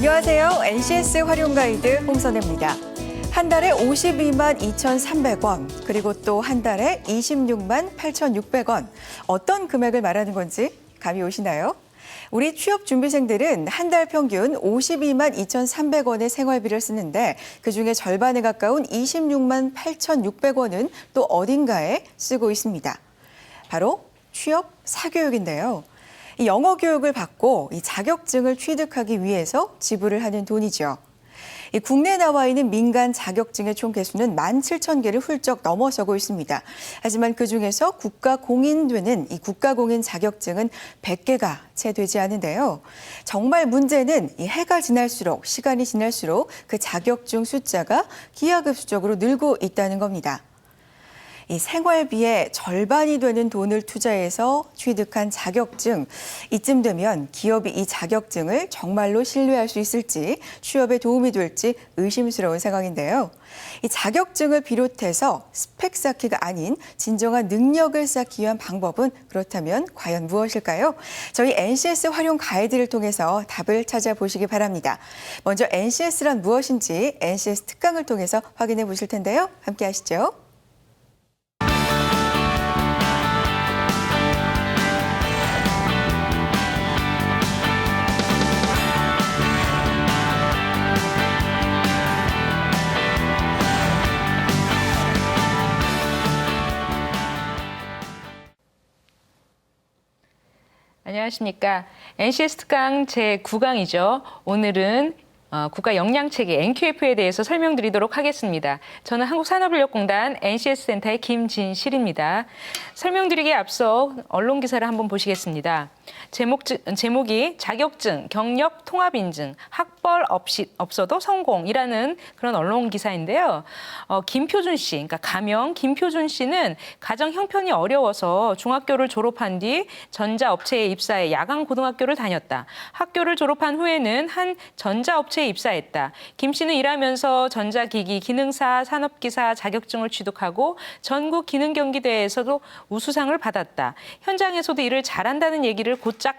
안녕하세요. NCS 활용 가이드 홍선혜입니다. 한 달에 52만 2,300원, 그리고 또 한 달에 26만 8,600원. 어떤 금액을 말하는 건지 감이 오시나요? 우리 취업 준비생들은 한 달 평균 52만 2,300원의 생활비를 쓰는데 그중에 절반에 가까운 26만 8,600원은 또 어딘가에 쓰고 있습니다. 바로 취업 사교육인데요. 이 영어 교육을 받고 이 자격증을 취득하기 위해서 지불을 하는 돈이죠. 이 국내에 나와 있는 민간 자격증의 총 개수는 17,000개를 훌쩍 넘어서고 있습니다. 하지만 그중에서 국가 공인되는 이 국가 공인 자격증은 100개가 채 되지 않은데요. 정말 문제는 이 해가 지날수록, 시간이 지날수록 그 자격증 숫자가 기하급수적으로 늘고 있다는 겁니다. 이 생활비의 절반이 되는 돈을 투자해서 취득한 자격증, 이쯤 되면 기업이 이 자격증을 정말로 신뢰할 수 있을지, 취업에 도움이 될지 의심스러운 상황인데요. 이 자격증을 비롯해서 스펙 쌓기가 아닌 진정한 능력을 쌓기 위한 방법은 그렇다면 과연 무엇일까요? 저희 NCS 활용 가이드를 통해서 답을 찾아보시기 바랍니다. 먼저 NCS란 무엇인지 NCS 특강을 통해서 확인해 보실 텐데요. 함께 하시죠. 안녕하십니까. NCS 특강 제9강이죠. 오늘은 국가 역량체계 NQF에 대해서 설명드리도록 하겠습니다. 저는 한국산업인력공단 NCS센터의 김진실입니다. 설명드리기에 앞서 언론기사를 한번 보시겠습니다. 제목이 자격증, 경력, 통합인증, 학벌 없어도 성공이라는 그런 언론기사인데요. 김표준 씨, 그러니까 가명 김표준 씨는 가정 형편이 어려워서 중학교를 졸업한 뒤 전자업체에 입사해 야간 고등학교를 다녔다. 학교를 졸업한 후에는 한 전자업체에 입사했다. 김 씨는 일하면서 전자기기 기능사, 산업기사 자격증을 취득하고 전국 기능경기대회에서도 우수상을 받았다. 현장에서도 일을 잘한다는 얘기를 곧잘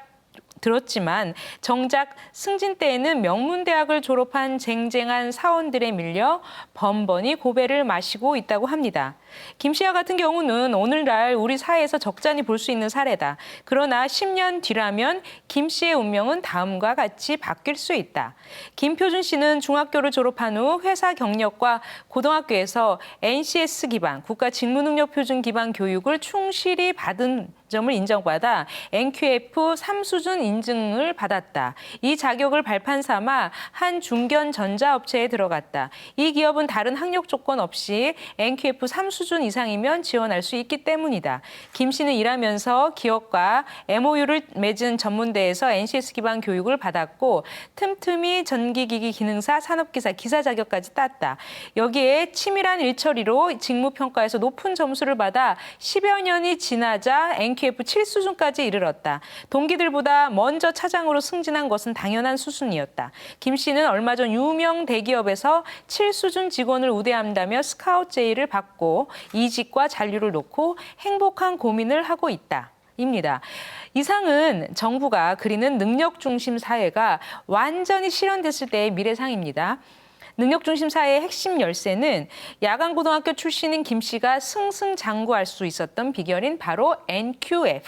들었지만 정작 승진 때에는 명문대학을 졸업한 쟁쟁한 사원들에 밀려 번번이 고배를 마시고 있다고 합니다. 김 씨와 같은 경우는 오늘날 우리 사회에서 적잖이 볼 수 있는 사례다. 그러나 10년 뒤라면 김 씨의 운명은 다음과 같이 바뀔 수 있다. 김표준 씨는 중학교를 졸업한 후 회사 경력과 고등학교에서 NCS 기반, 국가 직무능력 표준 기반 교육을 충실히 받은 점을 인정받아 NQF 3수준 인증을 받았다. 이 자격을 발판 삼아 한 중견 전자업체에 들어갔다. 이 기업은 다른 학력 조건 없이 NQF 3수준 이상이면 지원할 수 있기 때문이다. 김 씨는 일하면서 기업과 MOU를 맺은 전문대에서 NCS 기반 교육을 받았고 틈틈이 전기기기 기능사, 산업기사, 기사 자격까지 땄다. 여기에 치밀한 일처리로 직무평가에서 높은 점수를 받아 10여 년이 지나자 NQF 7수준까지 이르렀다. 동기들보다 먼저 차장으로 승진한 것은 당연한 수순이었다. 김 씨는 얼마 전 유명 대기업에서 7수준 직원을 우대한다며 스카우트 제의를 받고 이직과 잔류를 놓고 행복한 고민을 하고 있다. 입니다. 이상은 정부가 그리는 능력 중심 사회가 완전히 실현됐을 때의 미래상입니다. 능력중심 사회의 핵심 열쇠는 야간고등학교 출신인 김 씨가 승승장구할 수 있었던 비결인 바로 NQF,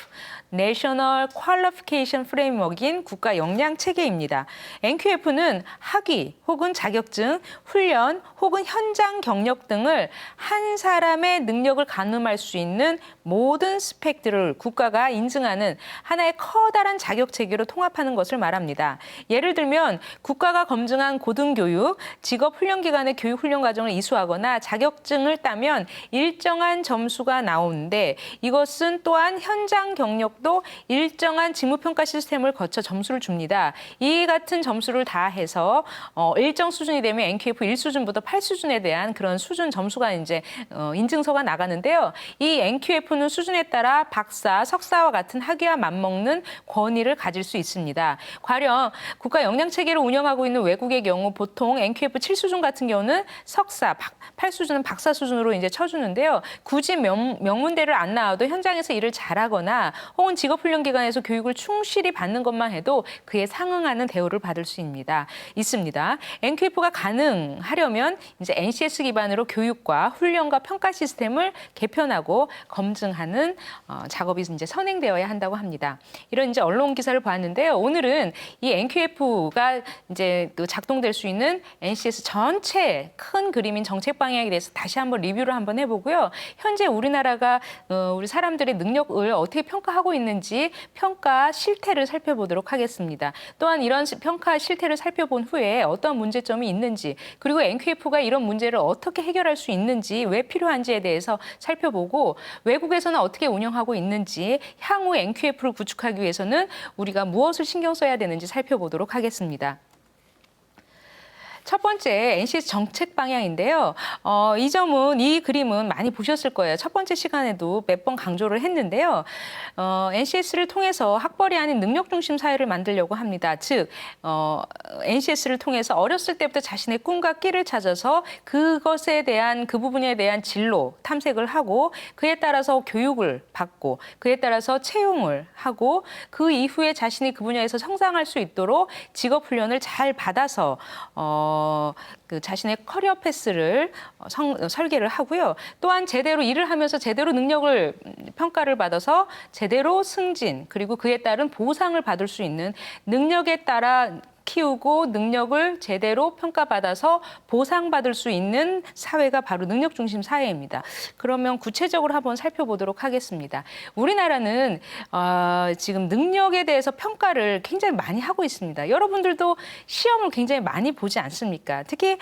National Qualification Framework인 국가 역량 체계입니다. NQF는 학위 혹은 자격증, 훈련 혹은 현장 경력 등을 한 사람의 능력을 가늠할 수 있는 모든 스펙들을 국가가 인증하는 하나의 커다란 자격 체계로 통합하는 것을 말합니다. 예를 들면 국가가 검증한 고등교육, 직업훈련기관의 교육훈련 과정을 이수하거나 자격증을 따면 일정한 점수가 나오는데 이것은 또한 현장 경력도 일정한 직무평가 시스템을 거쳐 점수를 줍니다. 이 같은 점수를 다 해서 일정 수준이 되면 NQF 1수준부터 8수준에 대한 그런 수준 점수가 이제 인증서가 나가는데요. 이 NQF NQF는 수준에 따라 박사, 석사와 같은 학위와 맞먹는 권위를 가질 수 있습니다. 가령 국가 역량체계를 운영하고 있는 외국의 경우 보통 NQF 7수준 같은 경우는 석사, 8수준은 박사 수준으로 이제 쳐주는데요. 굳이 명문대를 안 나와도 현장에서 일을 잘하거나 혹은 직업훈련기관에서 교육을 충실히 받는 것만 해도 그에 상응하는 대우를 받을 수 있습니다. NQF가 가능하려면 이제 NCS 기반으로 교육과 훈련과 평가 시스템을 개편하고 검증하는 작업이 이제 선행되어야 한다고 합니다. 이런 이제 언론 기사를 봤는데요. 오늘은 이 NQF가 이제 그 작동될 수 있는 NCS 전체 큰 그림인 정책 방향에 대해서 다시 한번 리뷰를 한번 해보고요. 현재 우리나라가 우리 사람들의 능력을 어떻게 평가하고 있는지 평가 실태를 살펴보도록 하겠습니다. 또한 이런 평가 실태를 살펴본 후에 어떤 문제점이 있는지 그리고 NQF가 이런 문제를 어떻게 해결할 수 있는지 왜 필요한지에 대해서 살펴보고 외국에서는 어떻게 운영하고 있는지 향후 NQF를 구축하기 위해서는 우리가 무엇을 신경 써야 되는지 살펴보도록 하겠습니다. 첫 번째 NCS 정책 방향인데요. 이 그림은 많이 보셨을 거예요. 첫 번째 시간에도 몇 번 강조를 했는데요. NCS를 통해서 학벌이 아닌 능력 중심 사회를 만들려고 합니다. 즉, NCS를 통해서 어렸을 때부터 자신의 꿈과 끼를 찾아서 그것에 대한 그 부분에 대한 진로 탐색을 하고 그에 따라서 교육을 받고 그에 따라서 채용을 하고 그 이후에 자신이 그 분야에서 성장할 수 있도록 직업 훈련을 잘 받아서 그 자신의 커리어 패스를 설계를 하고요. 또한 제대로 일을 하면서 제대로 능력을 평가를 받아서 제대로 승진 그리고 그에 따른 보상을 받을 수 있는 능력에 따라 키우고 능력을 제대로 평가받아서 보상받을 수 있는 사회가 바로 능력 중심 사회입니다. 그러면 구체적으로 한번 살펴보도록 하겠습니다. 우리나라는 지금 능력에 대해서 평가를 굉장히 많이 하고 있습니다. 여러분들도 시험을 굉장히 많이 보지 않습니까? 특히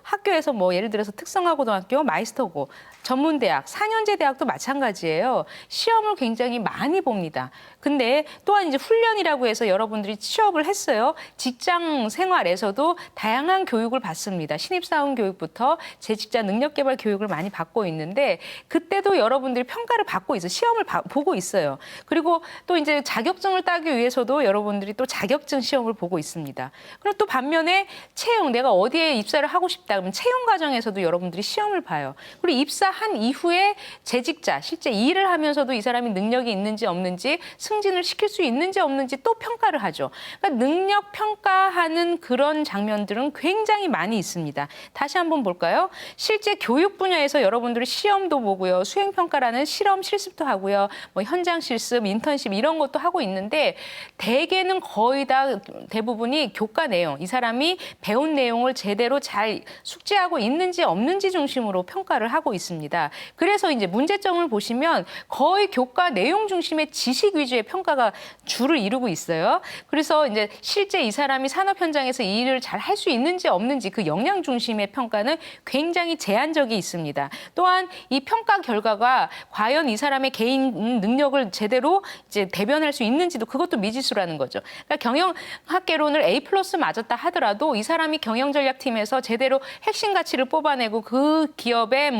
학교에서 뭐 예를 들어서 특성화고등학교, 마이스터고, 전문대학, 4년제 대학도 마찬가지예요. 시험을 굉장히 많이 봅니다. 근데 또한 이제 훈련이라고 해서 여러분들이 취업을 했어요. 직장 생활에서도 다양한 교육을 받습니다. 신입사원 교육부터 재직자 능력개발 교육을 많이 받고 있는데 그때도 여러분들이 평가를 받고 있어요. 시험을 보고 있어요. 그리고 또 이제 자격증을 따기 위해서도 여러분들이 또 자격증 시험을 보고 있습니다. 그리고 또 반면에 채용, 내가 어디에 입사를 하고 싶다 그러면 채용 과정에서도 여러분들이 시험을 봐요. 그리고 입사한 이후에 재직자, 실제 일을 하면서도 이 사람이 능력이 있는지 없는지 승진을 시킬 수 있는지 없는지 또 평가를 하죠. 그러니까 능력 평가하는 그런 장면들은 굉장히 많이 있습니다. 다시 한번 볼까요? 실제 교육 분야에서 여러분들이 시험도 보고요. 수행평가라는 실험 실습도 하고요. 뭐 현장 실습, 인턴십 이런 것도 하고 있는데 대개는 거의 다 대부분이 교과 내용, 이 사람이 배운 내용을 제대로 잘 숙지하고 있는지 없는지 중심으로 평가를 하고 있습니다. 그래서 이제 문제점을 보시면 거의 교과 내용 중심의 지식 위주의 평가가 주를 이루고 있어요. 그래서 이제 실제 이 사람이 산업 현장에서 이 일을 잘 할 수 있는지 없는지 그 역량 중심의 평가는 굉장히 제한적이 있습니다. 또한 이 평가 결과가 과연 이 사람의 개인 능력을 제대로 이제 대변할 수 있는지도 그것도 미지수라는 거죠. 그러니까 경영학개론을 A+ 맞았다 하더라도 이 사람이 경영전략팀에서 제대로 핵심 가치를 뽑아내고 그 기업의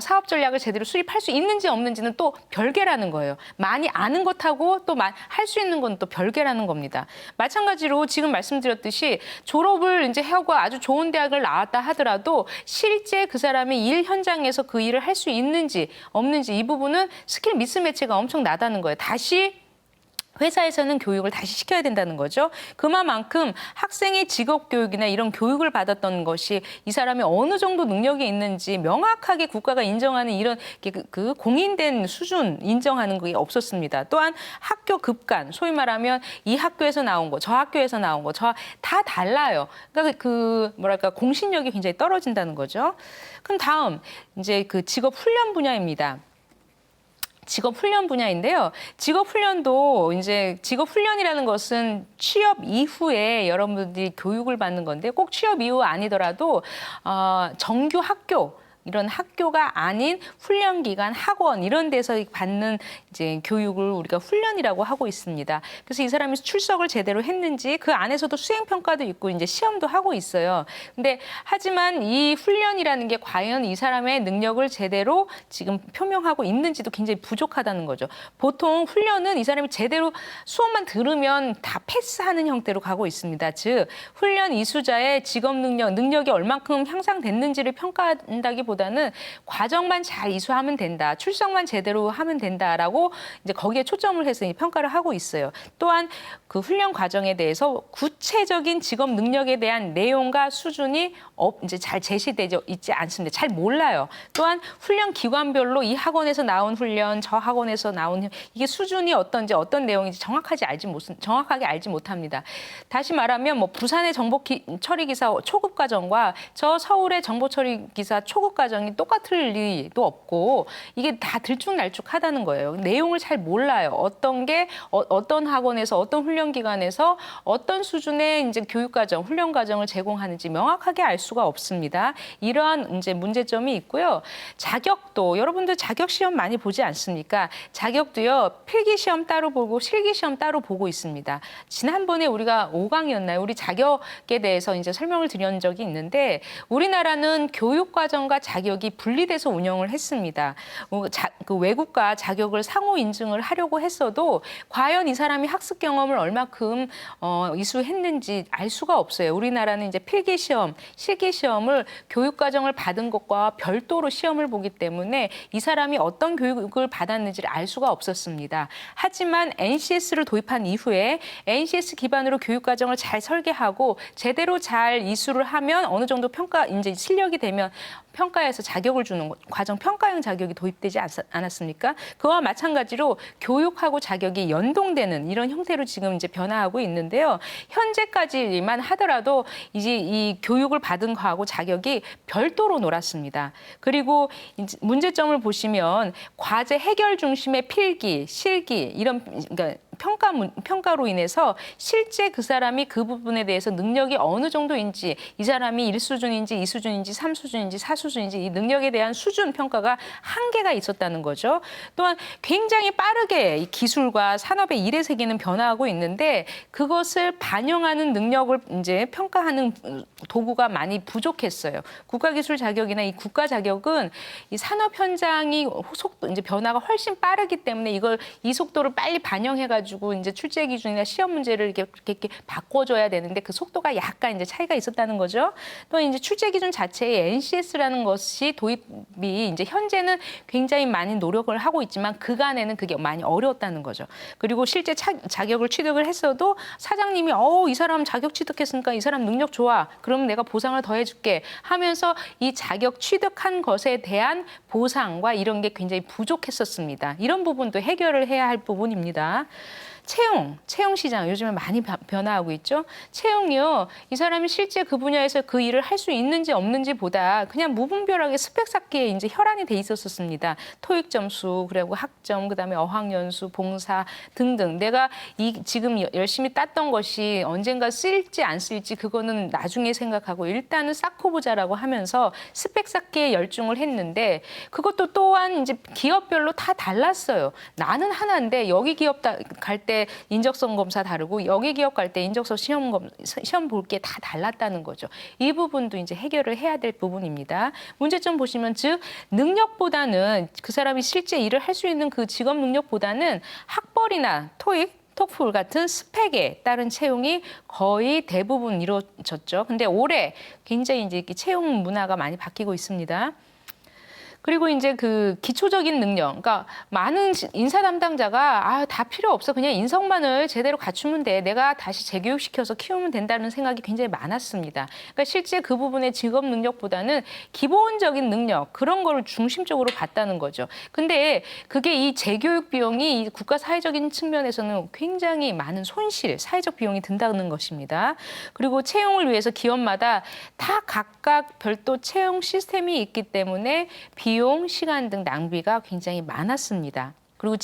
사업 전략을 제대로 수립할 수 있는지 없는지는 또 별개라는 거예요. 많이 아는 것하고 또 할 수 있는 건 또 별개라는 겁니다. 마찬가지로 지금 말씀드렸듯이 졸업을 이제 하고 아주 좋은 대학을 나왔다 하더라도 실제 그 사람이 일 현장에서 그 일을 할 수 있는지 없는지 이 부분은 스킬 미스매치가 엄청 나다는 거예요. 다시 회사에서는 교육을 다시 시켜야 된다는 거죠. 그만큼 학생의 직업교육이나 이런 교육을 받았던 것이 이 사람이 어느 정도 능력이 있는지 명확하게 국가가 인정하는 이런 그 공인된 수준 인정하는 게 없었습니다. 또한 학교 급간, 소위 말하면 이 학교에서 나온 거, 저 학교에서 나온 거, 저 다 달라요. 그러니까 공신력이 굉장히 떨어진다는 거죠. 그럼 다음 이제 그 직업 훈련 분야입니다. 직업 훈련 분야인데요. 직업 훈련도 이제 직업 훈련이라는 것은 취업 이후에 여러분들이 교육을 받는 건데 꼭 취업 이후 아니더라도 정규 학교 이런 학교가 아닌 훈련기관, 학원 이런 데서 받는 이제 교육을 우리가 훈련이라고 하고 있습니다. 그래서 이 사람이 출석을 제대로 했는지 그 안에서도 수행평가도 있고 이제 시험도 하고 있어요. 근데 하지만 이 훈련이라는 게 과연 이 사람의 능력을 제대로 지금 표명하고 있는지도 굉장히 부족하다는 거죠. 보통 훈련은 이 사람이 제대로 수업만 들으면 다 패스하는 형태로 가고 있습니다. 즉 훈련 이수자의 직업 능력이 얼만큼 향상됐는지를 평가한다기보다는 과정만 잘 이수하면 된다, 출석만 제대로 하면 된다라고 이제 거기에 초점을 해서 평가를 하고 있어요. 또한 그 훈련 과정에 대해서 구체적인 직업 능력에 대한 내용과 수준이 이제 잘 제시되지 있지 않습니다. 잘 몰라요. 또한 훈련 기관별로 이 학원에서 나온 훈련, 저 학원에서 나온 이게 수준이 어떤지 어떤 내용인지 정확하게 알지 못합니다. 다시 말하면 뭐 부산의 정보 처리 기사 초급 과정과 저 서울의 정보 처리 기사 초급 과정이 똑같을 리도 없고 이게 다 들쭉날쭉하다는 거예요. 내용을 잘 몰라요. 어떤 게 어떤 학원에서 어떤 훈련 기관에서 어떤 수준의 이제 교육 과정, 훈련 과정을 제공하는지 명확하게 알 수가 없습니다. 이러한 이제 문제점이 있고요. 자격도 여러분들 자격 시험 많이 보지 않습니까? 자격도요. 필기 시험 따로 보고 실기 시험 따로 보고 있습니다. 지난번에 우리가 5강이었나요? 우리 자격에 대해서 이제 설명을 드린 적이 있는데 우리나라는 교육 과정과 자격이 분리돼서 운영을 했습니다. 그 외국과 자격을 상호 인증을 하려고 했어도 과연 이 사람이 학습 경험을 얼마큼 이수했는지 알 수가 없어요. 우리나라는 이제 필기 시험, 실기 시험을 교육 과정을 받은 것과 별도로 시험을 보기 때문에 이 사람이 어떤 교육을 받았는지를 알 수가 없었습니다. 하지만 NCS를 도입한 이후에 NCS 기반으로 교육 과정을 잘 설계하고 제대로 잘 이수를 하면 어느 정도 이제 실력이 되면 평가에서 자격을 주는 과정 평가형 자격이 도입되지 않았습니까? 그와 마찬가지로 교육하고 자격이 연동되는 이런 형태로 지금 이제 변화하고 있는데요. 현재까지만 하더라도 이제 이 교육을 받은 거하고 자격이 별도로 놀았습니다. 그리고 이제 문제점을 보시면 과제 해결 중심의 필기, 실기 이런 그러니까 평가로 인해서 실제 그 사람이 그 부분에 대해서 능력이 어느 정도인지 이 사람이 1수준인지 2수준인지 3수준인지 4수준인지 이 능력에 대한 수준 평가가 한계가 있었다는 거죠. 또한 굉장히 빠르게 이 기술과 산업의 일의 세계는 변화하고 있는데 그것을 반영하는 능력을 이제 평가하는 도구가 많이 부족했어요. 국가기술 자격이나 이 국가 자격은 이 산업 현장이 이제 변화가 훨씬 빠르기 때문에 이 속도를 빨리 반영해가지고 이제 출제 기준이나 시험 문제를 이렇게 바꿔줘야 되는데 그 속도가 약간 이제 차이가 있었다는 거죠. 또 이제 출제 기준 자체에 NCS라는 것이 도입이 이제 현재는 굉장히 많이 노력을 하고 있지만 그간에는 그게 많이 어려웠다는 거죠. 그리고 실제 자격을 취득을 했어도 사장님이 이 사람 자격 취득했으니까 이 사람 능력 좋아. 그러면 내가 보상을 더 해줄게 하면서 이 자격 취득한 것에 대한 보상과 이런 게 굉장히 부족했었습니다. 이런 부분도 해결을 해야 할 부분입니다. 채용 시장 요즘에 많이 변화하고 있죠. 채용이요. 이 사람이 실제 그 분야에서 그 일을 할 수 있는지 없는지보다 그냥 무분별하게 스펙 쌓기에 이제 혈안이 돼 있었습니다. 토익 점수, 그리고 학점, 그다음에 어학연수, 봉사 등등. 내가 지금 열심히 땄던 것이 언젠가 쓸지 안 쓸지 그거는 나중에 생각하고 일단은 쌓고 보자라고 하면서 스펙 쌓기에 열중을 했는데 그것도 또한 이제 기업별로 다 달랐어요. 나는 하나인데 여기 기업 갈 때 인적성 검사 다르고 여기 기업 갈 때 인적성 시험 볼 게 다 달랐다는 거죠. 이 부분도 이제 해결을 해야 될 부분입니다. 문제점 보시면 즉 능력보다는 그 사람이 실제 일을 할 수 있는 그 직업 능력보다는 학벌이나 토익 토플 같은 스펙에 따른 채용이 거의 대부분 이루어졌죠. 근데 올해 굉장히 이제 채용 문화가 많이 바뀌고 있습니다. 그리고 이제 그 기초적인 능력, 그러니까 많은 인사 담당자가 다 필요 없어. 그냥 인성만을 제대로 갖추면 돼. 내가 다시 재교육시켜서 키우면 된다는 생각이 굉장히 많았습니다. 그러니까 실제 그 부분의 직업 능력보다는 기본적인 능력, 그런 걸 중심적으로 봤다는 거죠. 근데 그게 이 재교육 비용이 이 국가 사회적인 측면에서는 굉장히 많은 손실, 사회적 비용이 든다는 것입니다. 그리고 채용을 위해서 기업마다 다 각각 별도 채용 시스템이 있기 때문에 비용, 시간 등 낭비가 굉장히 많았습니다. 그리고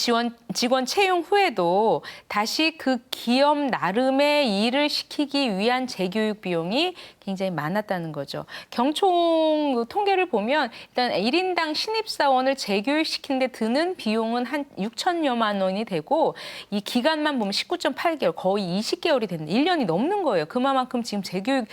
직원 채용 후에도 다시 그 기업 나름의 일을 시키기 위한 재교육 비용이 굉장히 많았다는 거죠. 경총 통계를 보면 일단 1인당 신입사원을 재교육시키는 데 드는 비용은 한 6천여만 원이 되고 이 기간만 보면 19.8개월, 거의 20개월이 됐는데 1년이 넘는 거예요. 그만큼 지금 재교육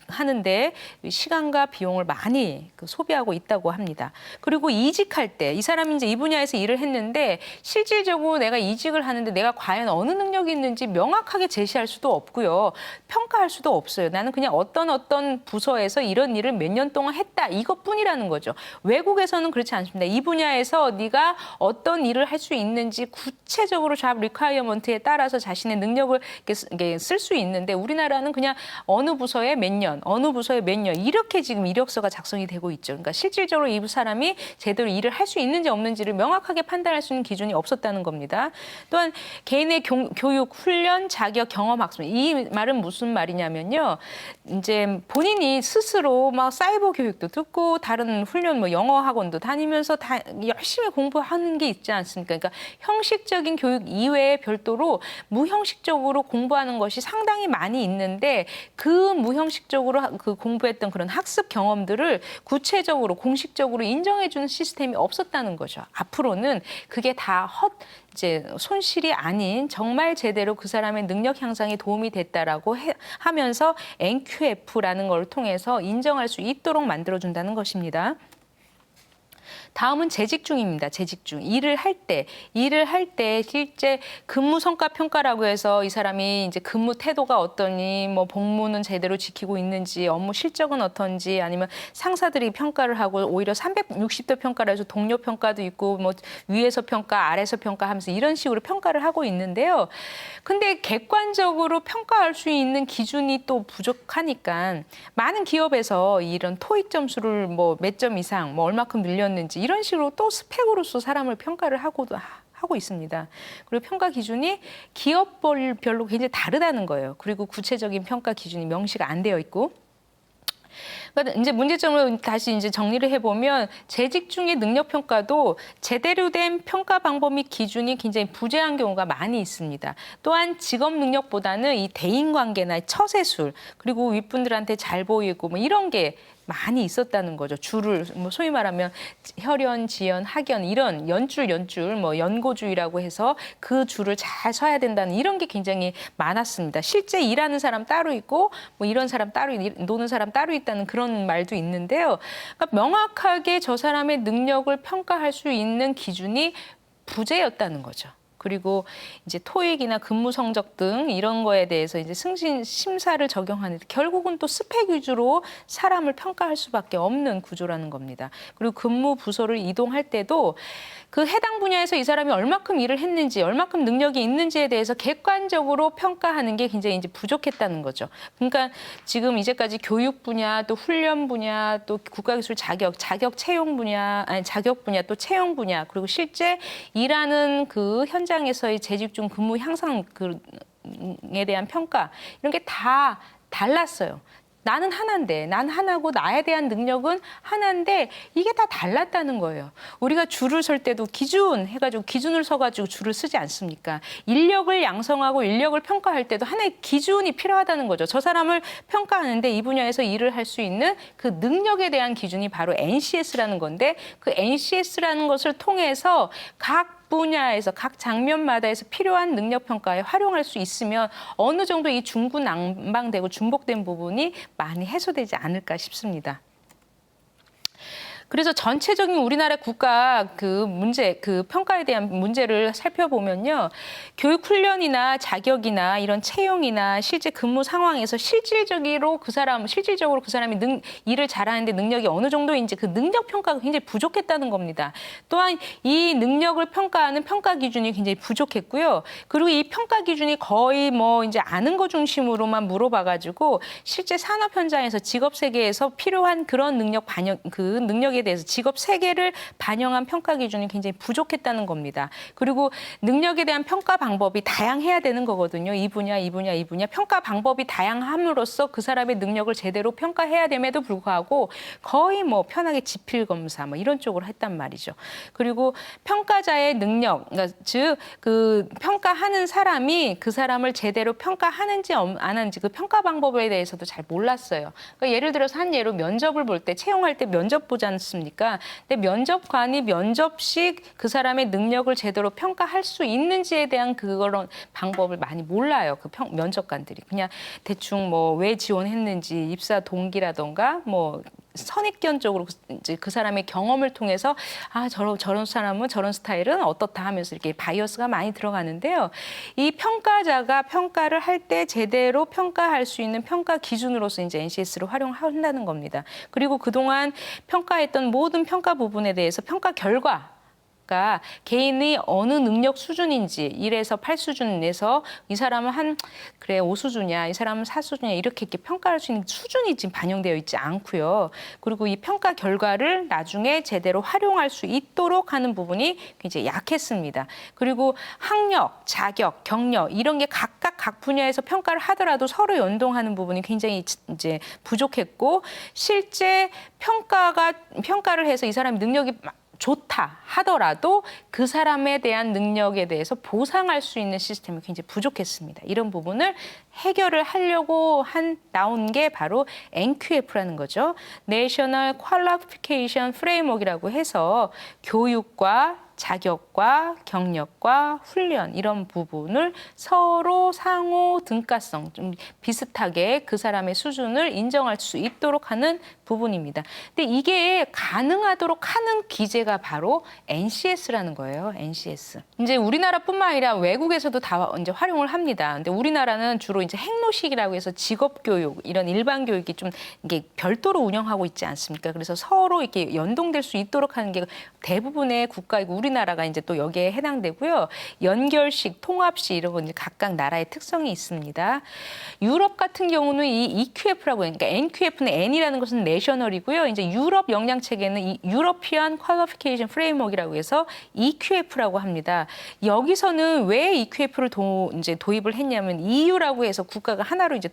하는데 시간과 비용을 많이 소비하고 있다고 합니다. 그리고 이직할 때 이 사람이 이제 이 분야에서 일을 했는데 실질적으로 내가 이직을 하는데 내가 과연 어느 능력이 있는지 명확하게 제시할 수도 없고요. 평가할 수도 없어요. 나는 그냥 어떤 부서에서 이런 일을 몇 년 동안 했다. 이것뿐이라는 거죠. 외국에서는 그렇지 않습니다. 이 분야에서 네가 어떤 일을 할 수 있는지 구체적으로 잡 리콰이어먼트에 따라서 자신의 능력을 쓸 수 있는데 우리나라는 그냥 어느 부서에 몇 년, 어느 부서에 몇 년 이렇게 지금 이력서가 작성이 되고 있죠. 그러니까 실질적으로 이 사람이 제대로 일을 할 수 있는지 없는지를 명확하게 판단할 수 있는 기준이 없었다는 겁니다. 또한 개인의 교육, 훈련, 자격, 경험, 학습. 이 말은 무슨 말이냐면요. 이제 본인이 스스로 막 사이버 교육도 듣고 다른 훈련, 뭐 영어 학원도 다니면서 다 열심히 공부하는 게 있지 않습니까? 그러니까 형식적인 교육 이외에 별도로 무형식적으로 공부하는 것이 상당히 많이 있는데 그 무형식적으로 그 공부했던 그런 학습 경험들을 구체적으로 공식적으로 인정해주는 시스템이 없었다는 거죠. 앞으로는 그게 다 이제 손실이 아닌 정말 제대로 그 사람의 능력 향상에 도움이 됐다라고 하면서 NQF라는 걸 통해서 인정할 수 있도록 만들어준다는 것입니다. 다음은 재직중입니다. 재직중. 일을 할 때 실제 근무 성과 평가라고 해서 이 사람이 이제 근무 태도가 어떠니, 뭐 복무는 제대로 지키고 있는지, 업무 실적은 어떤지, 아니면 상사들이 평가를 하고 오히려 360도 평가를 해서 동료 평가도 있고, 뭐 위에서 평가, 아래서 평가하면서 이런 식으로 평가를 하고 있는데요. 근데 객관적으로 평가할 수 있는 기준이 또 부족하니까 많은 기업에서 이런 토익 점수를 뭐 몇 점 이상, 뭐 얼마큼 늘렸는지 이런 식으로 또 스펙으로서 사람을 평가를 하고 있습니다. 그리고 평가 기준이 기업별로 굉장히 다르다는 거예요. 그리고 구체적인 평가 기준이 명시가 안 되어 있고. 그러니까 이제 문제점을 다시 이제 정리를 해보면 재직 중의 능력 평가도 제대로 된 평가 방법 및 기준이 굉장히 부재한 경우가 많이 있습니다. 또한 직업 능력보다는 이 대인 관계나 처세술 그리고 윗분들한테 잘 보이고 뭐 이런 게 많이 있었다는 거죠. 줄을 뭐 소위 말하면 혈연, 지연, 학연 이런 연줄 뭐 연고주의라고 해서 그 줄을 잘 서야 된다는 이런 게 굉장히 많았습니다. 실제 일하는 사람 따로 있고 뭐 이런 사람 따로 노는 사람 따로 있다는 그런 말도 있는데요. 그러니까 명확하게 저 사람의 능력을 평가할 수 있는 기준이 부재였다는 거죠. 그리고 이제 토익이나 근무 성적 등 이런 거에 대해서 이제 승진 심사를 적용하는데 결국은 또 스펙 위주로 사람을 평가할 수밖에 없는 구조라는 겁니다. 그리고 근무 부서를 이동할 때도 그 해당 분야에서 이 사람이 얼마큼 일을 했는지, 얼마큼 능력이 있는지에 대해서 객관적으로 평가하는 게 굉장히 이제 부족했다는 거죠. 그러니까 지금 이제까지 교육 분야, 또 훈련 분야, 또 국가기술 자격 채용 분야, 자격 분야, 또 채용 분야, 그리고 실제 일하는 그 현장에서의 재직중 근무 향상에 대한 평가 이런 게 다 달랐어요. 나는 하나인데, 난 하나고 나에 대한 능력은 하나인데 이게 다 달랐다는 거예요. 우리가 줄을 설 때도 기준 해가지고 기준을 서가지고 줄을 쓰지 않습니까? 인력을 양성하고 인력을 평가할 때도 하나의 기준이 필요하다는 거죠. 저 사람을 평가하는데 이 분야에서 일을 할 수 있는 그 능력에 대한 기준이 바로 NCS라는 건데 그 NCS라는 것을 통해서 각 분야에서 각 장면마다에서 필요한 능력 평가에 활용할 수 있으면 어느 정도 이 중구난방되고 중복된 부분이 많이 해소되지 않을까 싶습니다. 그래서 전체적인 우리나라 국가 그 평가에 대한 문제를 살펴보면요. 교육 훈련이나 자격이나 이런 채용이나 실제 근무 상황에서 실질적으로 그 사람이 일을 잘하는데 능력이 어느 정도인지 그 능력 평가가 굉장히 부족했다는 겁니다. 또한 이 능력을 평가하는 평가 기준이 굉장히 부족했고요. 그리고 이 평가 기준이 거의 뭐 이제 아는 거 중심으로만 물어봐가지고 실제 산업 현장에서 직업 세계에서 필요한 그런 능력에 능력에 대해서 직업 세계를 반영한 평가 기준이 굉장히 부족했다는 겁니다. 그리고 능력에 대한 평가 방법이 다양해야 되는 거거든요. 이 분야, 이 분야, 이 분야. 평가 방법이 다양함으로써 그 사람의 능력을 제대로 평가해야 됨에도 불구하고 거의 뭐 편하게 지필 검사 뭐 이런 쪽으로 했단 말이죠. 그리고 평가자의 능력, 그러니까 즉 그 평가하는 사람이 그 사람을 제대로 평가하는지 안 하는지 그 평가 방법에 대해서도 잘 몰랐어요. 그러니까 예를 들어서 한 예로 면접을 볼 때 채용할 때 면접 보지 않습니까? 근데 면접관이 면접식 그 사람의 능력을 제대로 평가할 수 있는지에 대한 그런 방법을 많이 몰라요. 그 면접관들이 그냥 대충 뭐 왜 지원했는지 입사 동기라던가 뭐 선입견적으로 이제 그 사람의 경험을 통해서 아 저런 사람은 저런 스타일은 어떻다 하면서 이렇게 바이어스가 많이 들어가는데요. 이 평가자가 평가를 할 때 제대로 평가할 수 있는 평가 기준으로서 이제 NCS를 활용한다는 겁니다. 그리고 그동안 평가했던 모든 평가 부분에 대해서 평가 결과 개인의 어느 능력 수준인지 1에서 8 수준에서 이 사람은 그래 5 수준이야, 이 사람은 4 수준이야 이렇게 평가할 수 있는 수준이 지금 반영되어 있지 않고요. 그리고 이 평가 결과를 나중에 제대로 활용할 수 있도록 하는 부분이 굉장히 약했습니다. 그리고 학력, 자격, 경력 이런 게 각각 각 분야에서 평가를 하더라도 서로 연동하는 부분이 굉장히 이제 부족했고 실제 평가를 해서 이 사람의 능력이 좋다 하더라도 그 사람에 대한 능력에 대해서 보상할 수 있는 시스템이 굉장히 부족했습니다. 이런 부분을 해결을 하려고 나온 게 바로 NQF라는 거죠. National Qualification Framework이라고 해서 교육과 자격과 경력과 훈련 이런 부분을 서로 상호 등가성 좀 비슷하게 그 사람의 수준을 인정할 수 있도록 하는 부분입니다. 근데 이게 가능하도록 하는 기제가 바로 NCS라는 거예요. NCS. 이제 우리나라뿐만 아니라 외국에서도 다 이제 활용을 합니다. 근데 우리나라는 주로 이제 행로식이라고 해서 직업 교육 이런 일반 교육이 좀 이게 별도로 운영하고 있지 않습니까? 그래서 서로 이렇게 연동될 수 있도록 하는 게 대부분의 국가이고 우리나라가 이제 또 여기에 해당되고요. 연결식, 통합식 이런 건 이제 각각 나라의 특성이 있습니다. 유럽 같은 경우는 이 EQF라고 하니까 NQF는 N이라는 것은 내셔널이고요. 이제 유럽 역량 체계는 이 유러피안 퀄리피케이션 프레임워크라고 해서 EQF라고 합니다. 여기서는 왜 EQF를 이제 도입을 했냐면 EU라고 해서 국가가 하나로 이제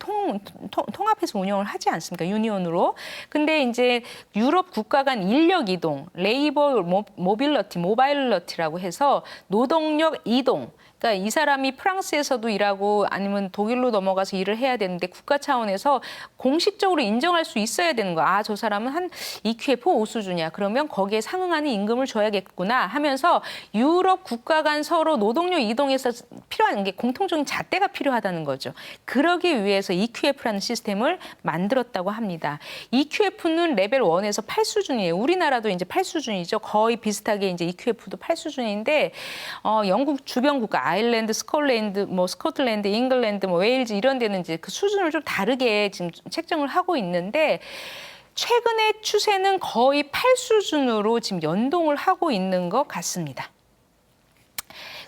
통합해서 운영을 하지 않습니까? 유니온으로. 근데 이제 유럽 국가 간 인력 이동, 레이버 모빌러티라고 해서 노동력 이동. 그러니까 이 사람이 프랑스에서도 일하고 아니면 독일로 넘어가서 일을 해야 되는데 국가 차원에서 공식적으로 인정할 수 있어야 되는 거야. 아, 저 사람은 한 EQF 5 수준이야. 그러면 거기에 상응하는 임금을 줘야겠구나 하면서 유럽 국가 간 서로 노동력 이동에서 필요한 게 공통적인 잣대가 필요하다는 거죠. 그러기 위해서 EQF라는 시스템을 만들었다고 합니다. EQF는 레벨 1에서 8 수준이에요. 우리나라도 이제 8 수준이죠. 거의 비슷하게 이제 EQF도 8 수준인데 영국 주변 국가 아일랜드, 스코틀랜드, 잉글랜드, 웨일즈 이런 데는 이제 그 수준을 좀 다르게 지금 책정을 하고 있는데 최근의 추세는 거의 8 수준으로 지금 연동을 하고 있는 것 같습니다.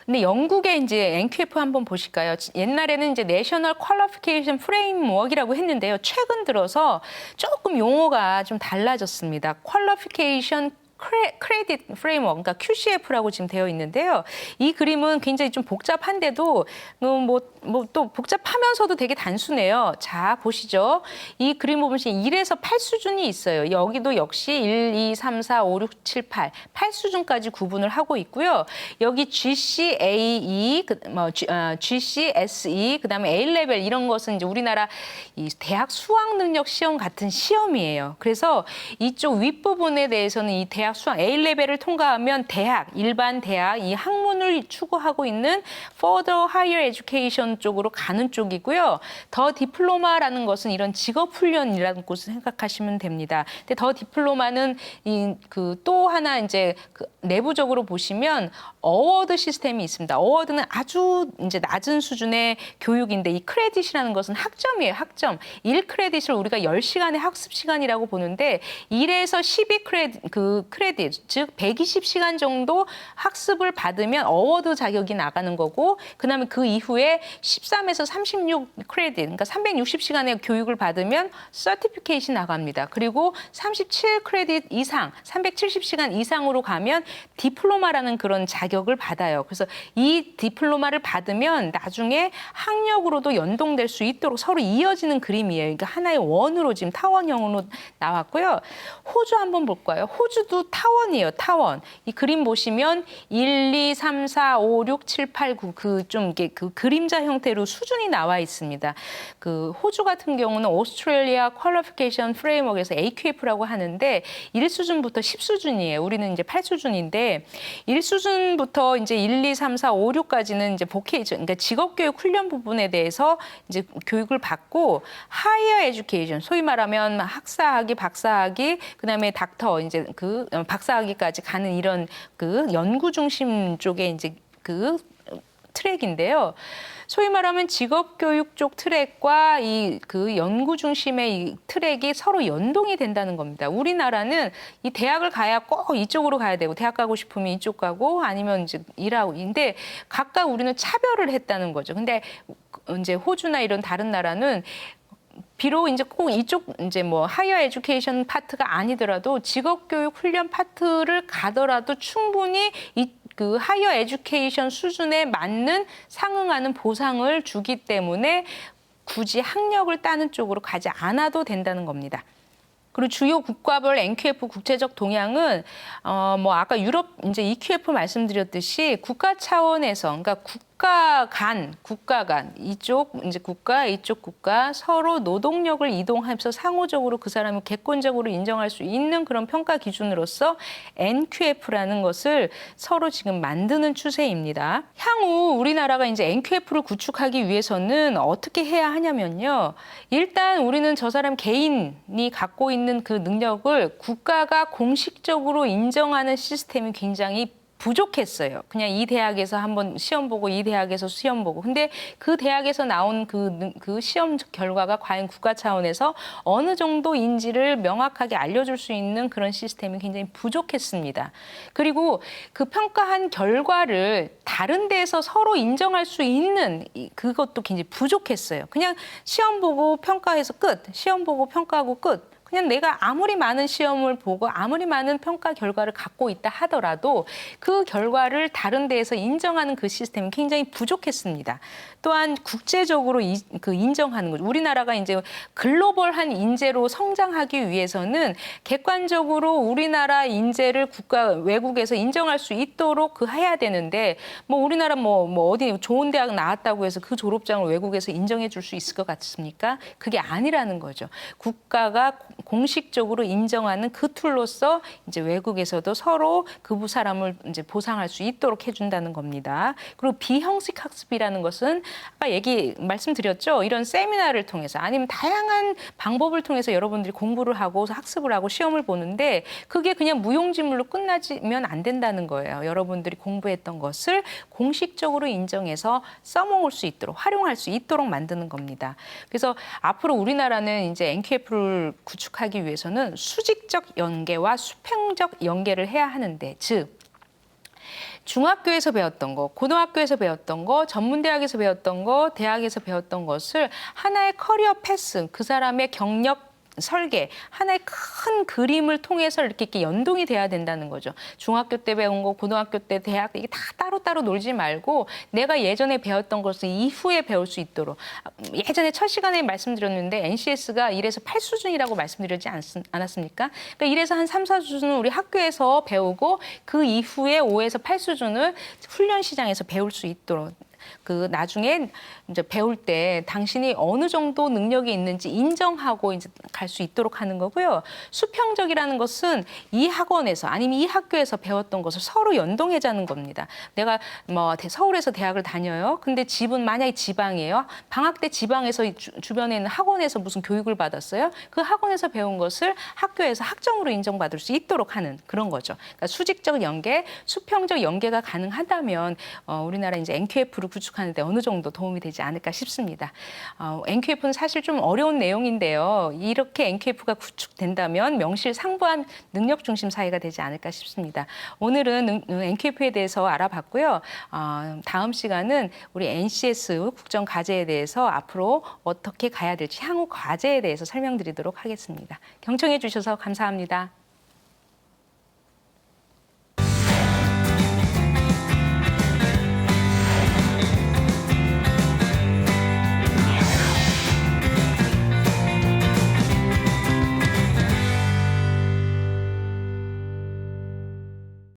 근데 영국의 이제 NQF 한번 보실까요? 옛날에는 이제 내셔널 퀄리피케이션 프레임워크이라고 했는데요. 최근 들어서 조금 용어가 좀 달라졌습니다. 퀄리피케이션 크레딧 프레임워크, 그러니까 QCF라고 지금 되어 있는데요. 이 그림은 굉장히 좀 복잡한데도 또 복잡하면서도 되게 단순해요. 자, 보시죠. 이 그림 보시면 1에서 8 수준이 있어요. 여기도 역시 1, 2, 3, 4, 5, 6, 7, 8 수준까지 구분을 하고 있고요. 여기 GCAE, GCSE, 그다음에 A레벨 이런 것은 이제 우리나라 이 대학 수학 능력 시험 같은 시험이에요. 그래서 이쪽 윗부분에 대해서는 이 대학 수학 A레벨을 통과하면 일반 대학, 이 학문을 추구하고 있는 Further Higher Education 쪽으로 가는 쪽이고요. 더 디플로마라는 것은 이런 직업훈련이라는 곳을 생각하시면 됩니다. 근데 더 디플로마는 또 하나 이제 내부적으로 보시면 어워드 시스템이 있습니다. 어워드는 아주 이제 낮은 수준의 교육인데 이 크레딧이라는 것은 학점이에요. 학점. 1크레딧을 우리가 10시간의 학습 시간이라고 보는데 1에서 12 크레딧, 즉 120시간 정도 학습을 받으면 어워드 자격이 나가는 거고, 그다음에 그 이후에 13에서 36 크레딧, 그러니까 360시간의 교육을 받으면 서티피케이션이 나갑니다. 그리고 37 크레딧 이상, 370시간 이상으로 가면 디플로마라는 그런 자격을 받아요. 그래서 이 디플로마를 받으면 나중에 학력으로도 연동될 수 있도록 서로 이어지는 그림이에요. 그러니까 하나의 원으로 지금 타원형으로 나왔고요. 호주 한번 볼까요? 호주도 타원이에요. 타원. 이 그림 보시면 1, 2, 3, 4, 5, 6, 7, 8, 9 그 좀 이게 그 그림자 형태로 수준이 나와 있습니다. 그 호주 같은 경우는 오스트레일리아 퀄리피케이션 프레임워크에서 AQF라고 하는데 1수준부터 10수준이에요. 우리는 이제 8수준인데 1수준부터 이제 1, 2, 3, 4, 5, 6까지는 이제 보케이션, 그러니까 직업교육 훈련 부분에 대해서 이제 교육을 받고 하이어 에듀케이션, 소위 말하면 학사학위, 박사학위, 그다음에 닥터 이제 그 박사학위까지 가는 이런 그 연구 중심 쪽에 이제 그 트랙인데요. 소위 말하면 직업교육 쪽 트랙과 이 그 연구 중심의 이 트랙이 서로 연동이 된다는 겁니다. 우리나라는 이 대학을 가야 꼭 이쪽으로 가야 되고, 대학 가고 싶으면 이쪽 가고, 아니면 이제 일하고. 근데 각각 우리는 차별을 했다는 거죠. 근데 이제 호주나 이런 다른 나라는 비록 이제 꼭 이쪽 이제 뭐 하이어 에듀케이션 파트가 아니더라도 직업교육 훈련 파트를 가더라도 충분히 그 하이어 에듀케이션 수준에 맞는 상응하는 보상을 주기 때문에 굳이 학력을 따는 쪽으로 가지 않아도 된다는 겁니다. 그리고 주요 국가별 NQF 국제적 동향은 뭐 아까 유럽 이제 EQF 말씀드렸듯이 국가 차원에서, 그러니까 국가 간 이쪽 이제 국가 이쪽 국가 서로 노동력을 이동하면서 상호적으로 그 사람을 객관적으로 인정할 수 있는 그런 평가 기준으로서 NQF라는 것을 서로 지금 만드는 추세입니다. 향후 우리나라가 이제 NQF를 구축하기 위해서는 어떻게 해야 하냐면요. 일단 우리는 저 사람 개인이 갖고 있는 그 능력을 국가가 공식적으로 인정하는 시스템이 굉장히 부족했어요. 그냥 이 대학에서 한번 시험 보고 이 대학에서 시험 보고. 근데 그 대학에서 나온 그 시험 결과가 과연 국가 차원에서 어느 정도인지를 명확하게 알려줄 수 있는 그런 시스템이 굉장히 부족했습니다. 그리고 그 평가한 결과를 다른 데에서 서로 인정할 수 있는 그것도 굉장히 부족했어요. 그냥 시험 보고 평가해서 끝, 시험 보고 평가하고 끝. 그냥 내가 아무리 많은 시험을 보고 아무리 많은 평가 결과를 갖고 있다 하더라도 그 결과를 다른 데에서 인정하는 그 시스템이 굉장히 부족했습니다. 또한 국제적으로 인정하는 거죠. 우리나라가 이제 글로벌한 인재로 성장하기 위해서는 객관적으로 우리나라 인재를 외국에서 인정할 수 있도록 해야 되는데, 뭐 우리나라 뭐 어디 좋은 대학 나왔다고 해서 그 졸업장을 외국에서 인정해 줄 수 있을 것 같습니까? 그게 아니라는 거죠. 국가가 공식적으로 인정하는 그 툴로서 이제 외국에서도 서로 그 사람을 이제 보상할 수 있도록 해준다는 겁니다. 그리고 비형식 학습이라는 것은 아까 말씀드렸죠. 이런 세미나를 통해서 아니면 다양한 방법을 통해서 여러분들이 공부를 하고 학습을 하고 시험을 보는데 그게 그냥 무용지물로 끝나지면 안 된다는 거예요. 여러분들이 공부했던 것을 공식적으로 인정해서 써먹을 수 있도록, 활용할 수 있도록 만드는 겁니다. 그래서 앞으로 우리나라는 이제 NQF를 구축하기 위해서는 수직적 연계와 수평적 연계를 해야 하는데, 즉 중학교에서 배웠던 거, 고등학교에서 배웠던 거, 전문대학에서 배웠던 거, 대학에서 배웠던 것을 하나의 커리어 패스, 그 사람의 경력 설계, 하나의 큰 그림을 통해서 이렇게 연동이 돼야 된다는 거죠. 중학교 때 배운 거, 고등학교 때, 대학 이게 다 따로따로 놀지 말고 내가 예전에 배웠던 것을 이후에 배울 수 있도록. 예전에 첫 시간에 말씀드렸는데 NCS가 1에서 8수준이라고 말씀드렸지 않았습니까? 그러니까 1에서 한 3, 4수준은 우리 학교에서 배우고 그 이후에 5에서 8수준을 훈련 시장에서 배울 수 있도록. 그 나중에 이제 배울 때 당신이 어느 정도 능력이 있는지 인정하고 이제 갈 수 있도록 하는 거고요. 수평적이라는 것은 이 학원에서 아니면 이 학교에서 배웠던 것을 서로 연동해자는 겁니다. 내가 뭐 서울에서 대학을 다녀요. 근데 집은 만약에 지방이에요. 방학 때 지방에서 주변에 있는 학원에서 무슨 교육을 받았어요. 그 학원에서 배운 것을 학교에서 학점으로 인정받을 수 있도록 하는 그런 거죠. 그러니까 수직적 연계, 수평적 연계가 가능하다면 우리나라 이제 NQF를 구축하는 데 어느 정도 도움이 되지 않을까 싶습니다. NQF는 사실 좀 어려운 내용인데요. 이렇게 NQF가 구축된다면 명실상부한 능력 중심 사회가 되지 않을까 싶습니다. 오늘은 NQF에 대해서 알아봤고요. 다음 시간은 우리 NCS 국정과제에 대해서 앞으로 어떻게 가야 될지 향후 과제에 대해서 설명드리도록 하겠습니다. 경청해 주셔서 감사합니다.